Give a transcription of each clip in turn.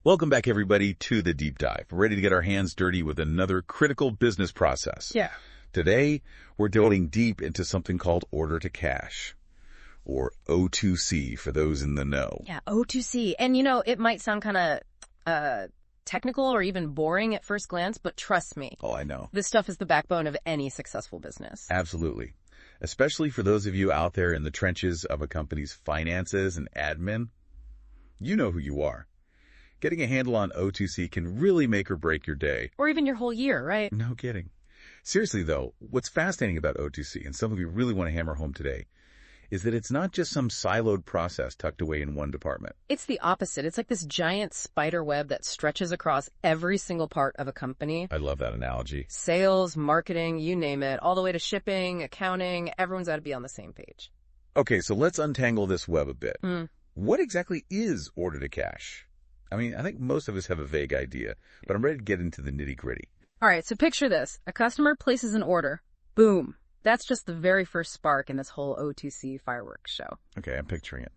Welcome back, everybody, to the Deep Dive. We're ready to get our hands dirty with another critical business process. Yeah. Today, we're delving deep into something called order to cash, or O2C for those in the know. Yeah, O2C. And, it might sound kind of technical or even boring at first glance, but trust me. Oh, I know. This stuff is the backbone of any successful business. Absolutely. Especially for those of you out there in the trenches of a company's finances and admin. You know who you are. Getting a handle on O2C can really make or break your day. Or even your whole year, right? No kidding. Seriously, though, what's fascinating about O2C, and something we really want to hammer home today, is that it's not just some siloed process tucked away in one department. It's the opposite. It's like this giant spider web that stretches across every single part of a company. I love that analogy. Sales, marketing, you name it, all the way to shipping, accounting, everyone's got to be on the same page. Okay, so let's untangle this web a bit. What exactly is order to cash? I mean, I think most of us have a vague idea, but I'm ready to get into the nitty-gritty. All right, so picture this. A customer places an order. Boom. That's just the very first spark in this whole O2C fireworks show. Okay, I'm picturing it.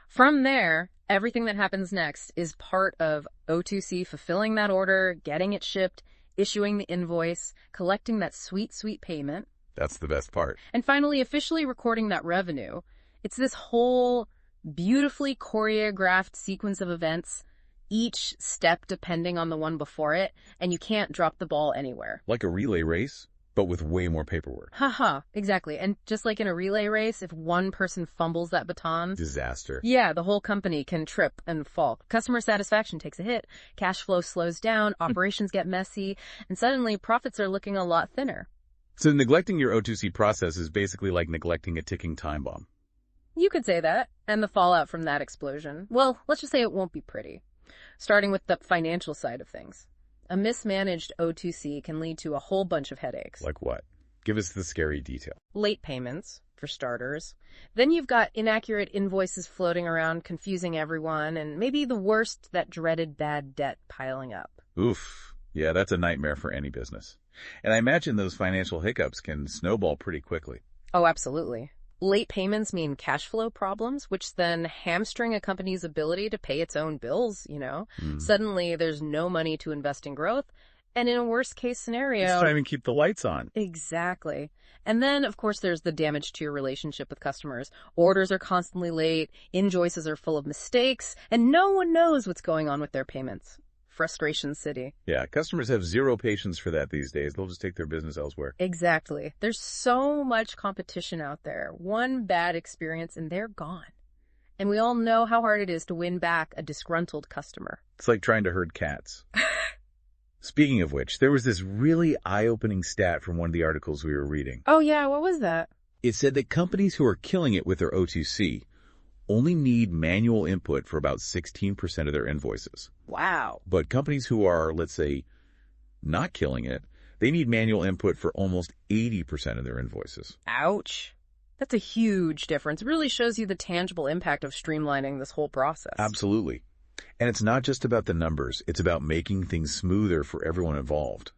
From there, everything that happens next is part of O2C fulfilling that order, getting it shipped, issuing the invoice, collecting that sweet, sweet payment. That's the best part. And finally, officially recording that revenue. It's this whole beautifully choreographed sequence of events, each step depending on the one before it, and you can't drop the ball anywhere. Like a relay race, but with way more paperwork. Haha, exactly. And just like in a relay race, if one person fumbles that baton... Disaster. Yeah, the whole company can trip and fall. Customer satisfaction takes a hit, cash flow slows down, operations get messy, and suddenly profits are looking a lot thinner. So neglecting your O2C process is basically like neglecting a ticking time bomb. You could say that. And the fallout from that explosion, well, let's just say it won't be pretty. Starting with the financial side of things. A mismanaged O2C can lead to a whole bunch of headaches. Like what? Give us the scary detail. Late payments, for starters. Then you've got inaccurate invoices floating around, confusing everyone, and maybe the worst, that dreaded bad debt piling up. Oof. Yeah, that's a nightmare for any business. And I imagine those financial hiccups can snowball pretty quickly. Oh, absolutely. Late payments mean cash flow problems, which then hamstring a company's ability to pay its own bills, Suddenly, there's no money to invest in growth, and in a worst-case scenario... It's time to keep the lights on. Exactly. And then, of course, there's the damage to your relationship with customers. Orders are constantly late, invoices are full of mistakes, and no one knows what's going on with their payments. Frustration city. Yeah, customers have zero patience for that these days. They'll just take their business elsewhere. Exactly. There's so much competition out there. One bad experience and they're gone. And we all know how hard it is to win back a disgruntled customer. It's like trying to herd cats. Speaking of which, there was this really eye-opening stat from one of the articles we were reading. Oh yeah, what was that? It said that companies who are killing it with their O2C only need manual input for about 16% of their invoices. Wow. But companies who are, let's say, not killing it, they need manual input for almost 80% of their invoices. Ouch. That's a huge difference. It really shows you the tangible impact of streamlining this whole process. Absolutely. And it's not just about the numbers. It's about making things smoother for everyone involved.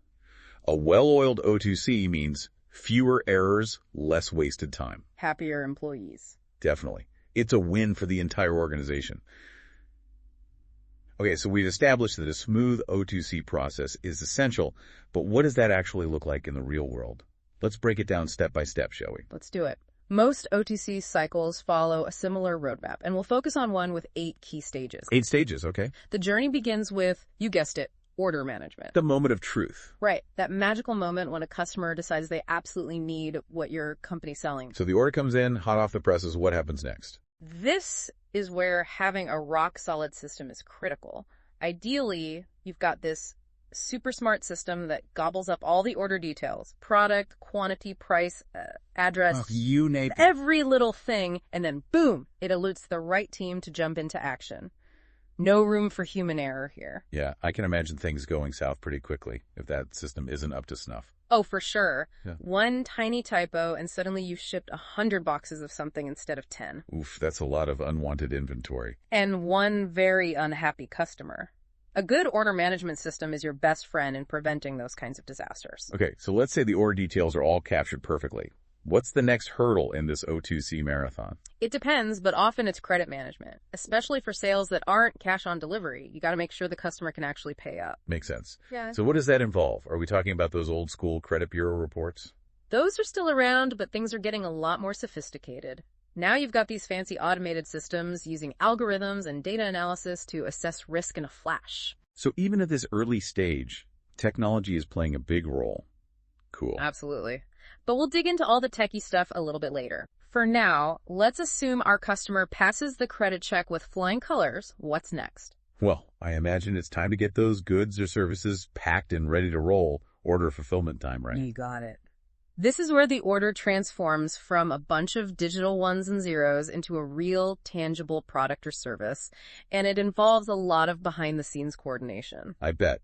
A well-oiled O2C means fewer errors, less wasted time. Happier employees. Definitely. It's a win for the entire organization. Okay, so we've established that a smooth O2C process is essential, but what does that actually look like in the real world? Let's break it down step by step, shall we? Let's do it. Most O2C cycles follow a similar roadmap, and we'll focus on one with 8 key stages. 8 stages, okay. The journey begins with, you guessed it, order management. The moment of truth. Right. That magical moment when a customer decides they absolutely need what your company's selling. So the order comes in, hot off the presses, what happens next? This is where having a rock-solid system is critical. Ideally, you've got this super smart system that gobbles up all the order details, product, quantity, price, address, you name it. Every little thing, and then boom, it alerts the right team to jump into action. No room for human error here. Yeah, I can imagine things going south pretty quickly if that system isn't up to snuff. Oh, for sure. Yeah. One tiny typo and suddenly you've shipped 100 boxes of something instead of 10. Oof, that's a lot of unwanted inventory. And one very unhappy customer. A good order management system is your best friend in preventing those kinds of disasters. Okay, so let's say the order details are all captured perfectly. What's the next hurdle in this O2C marathon? It depends, but often it's credit management, especially for sales that aren't cash on delivery. You got to make sure the customer can actually pay up. Makes sense. Yeah. So what does that involve? Are we talking about those old school credit bureau reports? Those are still around, but things are getting a lot more sophisticated. Now you've got these fancy automated systems using algorithms and data analysis to assess risk in a flash. So even at this early stage, technology is playing a big role. Cool. Absolutely. But we'll dig into all the techie stuff a little bit later. For now, let's assume our customer passes the credit check with flying colors. What's next? Well, I imagine it's time to get those goods or services packed and ready to roll. Order fulfillment time, right? You got it. This is where the order transforms from a bunch of digital ones and zeros into a real, tangible product or service, and it involves a lot of behind-the-scenes coordination. I bet.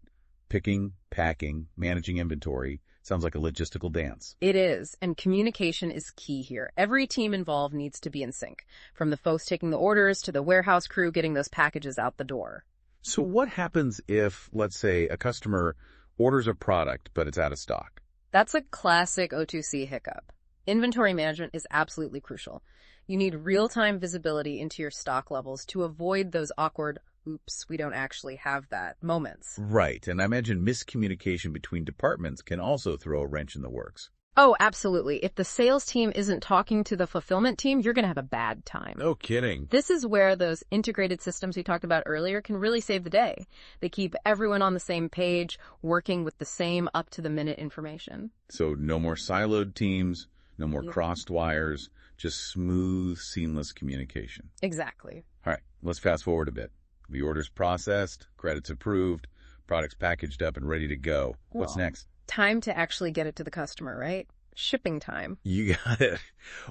Picking, packing, managing inventory sounds like a logistical dance. It is, and communication is key here. Every team involved needs to be in sync, from the folks taking the orders to the warehouse crew getting those packages out the door. So what happens if, let's say, a customer orders a product, but it's out of stock? That's a classic O2C hiccup. Inventory management is absolutely crucial. You need real-time visibility into your stock levels to avoid those awkward, oops, we don't actually have that moments. Right, and I imagine miscommunication between departments can also throw a wrench in the works. Oh, absolutely. If the sales team isn't talking to the fulfillment team, you're going to have a bad time. No kidding. This is where those integrated systems we talked about earlier can really save the day. They keep everyone on the same page, working with the same up-to-the-minute information. So no more siloed teams, no more crossed wires, just smooth, seamless communication. Exactly. All right, let's fast forward a bit. The order's processed, credits approved, products packaged up and ready to go. What's next? Time to actually get it to the customer, right? Shipping time. You got it.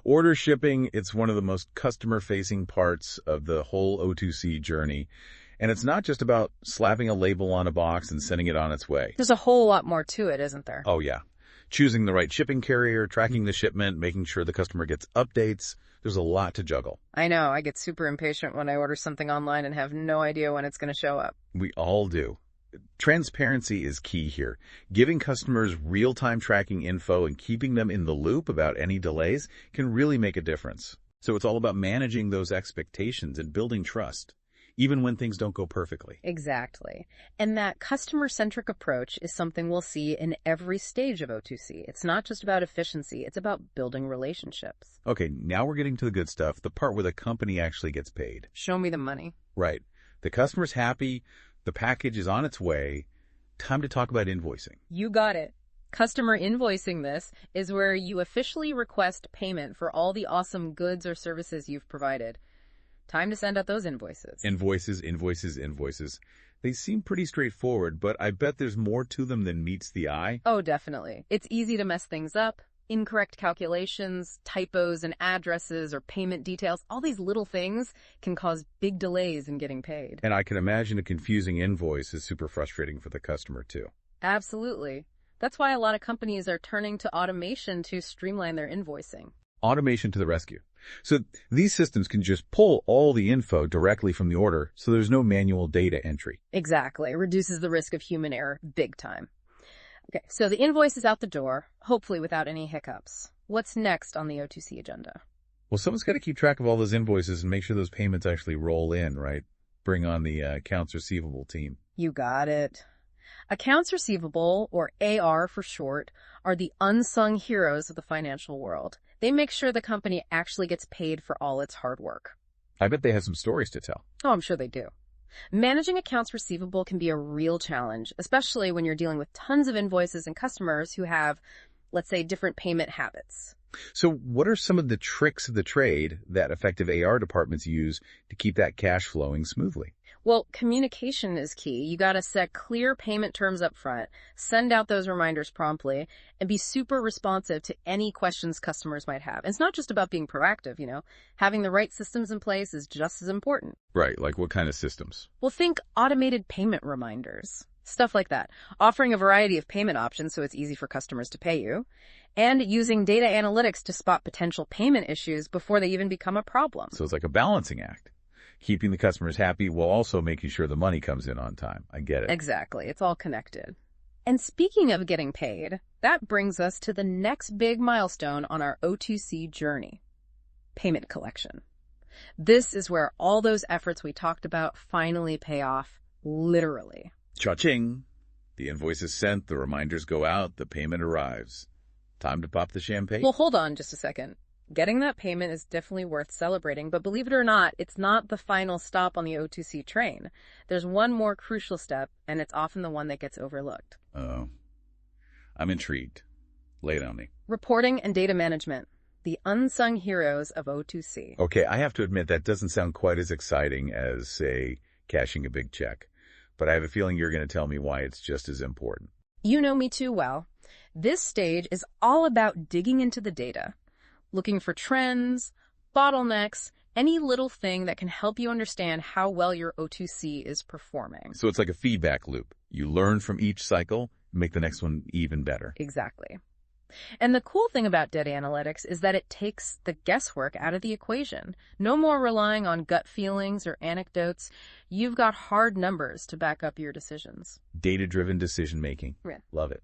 Order shipping, it's one of the most customer-facing parts of the whole O2C journey. And it's not just about slapping a label on a box and sending it on its way. There's a whole lot more to it, isn't there? Oh, yeah. Choosing the right shipping carrier, tracking the shipment, making sure the customer gets updates. There's a lot to juggle. I know. I get super impatient when I order something online and have no idea when it's going to show up. We all do. Transparency is key here. Giving customers real-time tracking info and keeping them in the loop about any delays can really make a difference. So it's all about managing those expectations and building trust, even when things don't go perfectly. Exactly. And that customer-centric approach is something we'll see in every stage of O2C. It's not just about efficiency, it's about building relationships. Okay, now we're getting to the good stuff, the part where the company actually gets paid. Show me the money. Right. The customer's happy, the package is on its way. Time to talk about invoicing. You got it. Customer invoicing this is where you officially request payment for all the awesome goods or services you've provided. Time to send out those invoices. Invoices. They seem pretty straightforward, but I bet there's more to them than meets the eye. Oh, definitely. It's easy to mess things up. Incorrect calculations, typos in addresses, or payment details, all these little things can cause big delays in getting paid. And I can imagine a confusing invoice is super frustrating for the customer, too. Absolutely. That's why a lot of companies are turning to automation to streamline their invoicing. Automation to the rescue. So these systems can just pull all the info directly from the order, so there's no manual data entry. Exactly. It reduces the risk of human error big time. Okay, so the invoice is out the door, hopefully without any hiccups. What's next on the O2C agenda? Well, someone's got to keep track of all those invoices and make sure those payments actually roll in, right? Bring on the accounts receivable team. You got it. Accounts receivable, or AR for short, are the unsung heroes of the financial world. They make sure the company actually gets paid for all its hard work. I bet they have some stories to tell. Oh, I'm sure they do. Managing accounts receivable can be a real challenge, especially when you're dealing with tons of invoices and customers who have, let's say, different payment habits. So what are some of the tricks of the trade that effective AR departments use to keep that cash flowing smoothly? Well, communication is key. You got to set clear payment terms up front, send out those reminders promptly, and be super responsive to any questions customers might have. And it's not just about being proactive, you know. Having the right systems in place is just as important. Right, like what kind of systems? Well, think automated payment reminders, stuff like that. Offering a variety of payment options so it's easy for customers to pay you, and using data analytics to spot potential payment issues before they even become a problem. So it's like a balancing act. Keeping the customers happy while also making sure the money comes in on time. I get it. Exactly. It's all connected. And speaking of getting paid, that brings us to the next big milestone on our O2C journey, payment collection. This is where all those efforts we talked about finally pay off, literally. Cha-ching! The invoice is sent, the reminders go out, the payment arrives. Time to pop the champagne? Well, hold on just a second. Getting that payment is definitely worth celebrating, but believe it or not, it's not the final stop on the O2C train. There's one more crucial step, and it's often the one that gets overlooked. Oh, I'm intrigued. Lay it on me. Reporting and data management, the unsung heroes of O2C. Okay, I have to admit that doesn't sound quite as exciting as, say, cashing a big check. But I have a feeling you're going to tell me why it's just as important. You know me too well. This stage is all about digging into the data, looking for trends, bottlenecks, any little thing that can help you understand how well your O2C is performing. So it's like a feedback loop. You learn from each cycle, make the next one even better. Exactly. And the cool thing about data analytics is that it takes the guesswork out of the equation. No more relying on gut feelings or anecdotes. You've got hard numbers to back up your decisions. Data-driven decision-making. Yeah. Love it.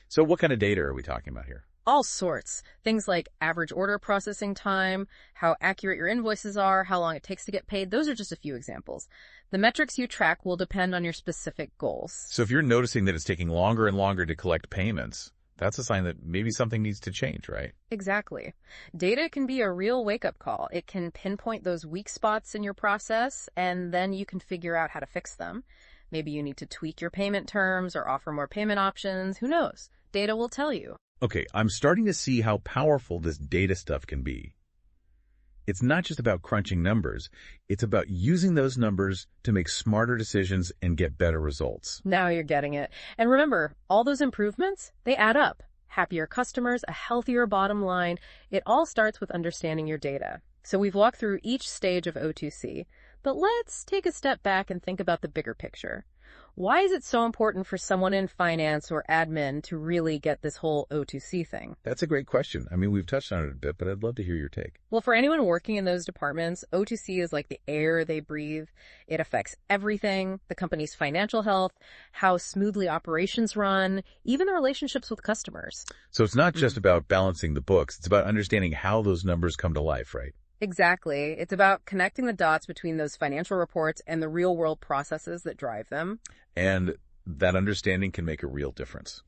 So what kind of data are we talking about here? All sorts. Things like average order processing time, how accurate your invoices are, how long it takes to get paid. Those are just a few examples. The metrics you track will depend on your specific goals. So if you're noticing that it's taking longer and longer to collect payments, that's a sign that maybe something needs to change, right? Exactly. Data can be a real wake-up call. It can pinpoint those weak spots in your process, and then you can figure out how to fix them. Maybe you need to tweak your payment terms or offer more payment options. Who knows? Data will tell you. Okay, I'm starting to see how powerful this data stuff can be. It's not just about crunching numbers. It's about using those numbers to make smarter decisions and get better results. Now you're getting it. And remember, all those improvements, they add up. Happier customers, a healthier bottom line. It all starts with understanding your data. So we've walked through each stage of O2C, but let's take a step back and think about the bigger picture. Why is it so important for someone in finance or admin to really get this whole O2C thing? That's a great question. I mean, we've touched on it a bit, but I'd love to hear your take. Well, for anyone working in those departments, O2C is like the air they breathe. It affects everything, the company's financial health, how smoothly operations run, even the relationships with customers. So it's not just about balancing the books. It's about understanding how those numbers come to life, right? Exactly. It's about connecting the dots between those financial reports and the real-world processes that drive them. And that understanding can make a real difference.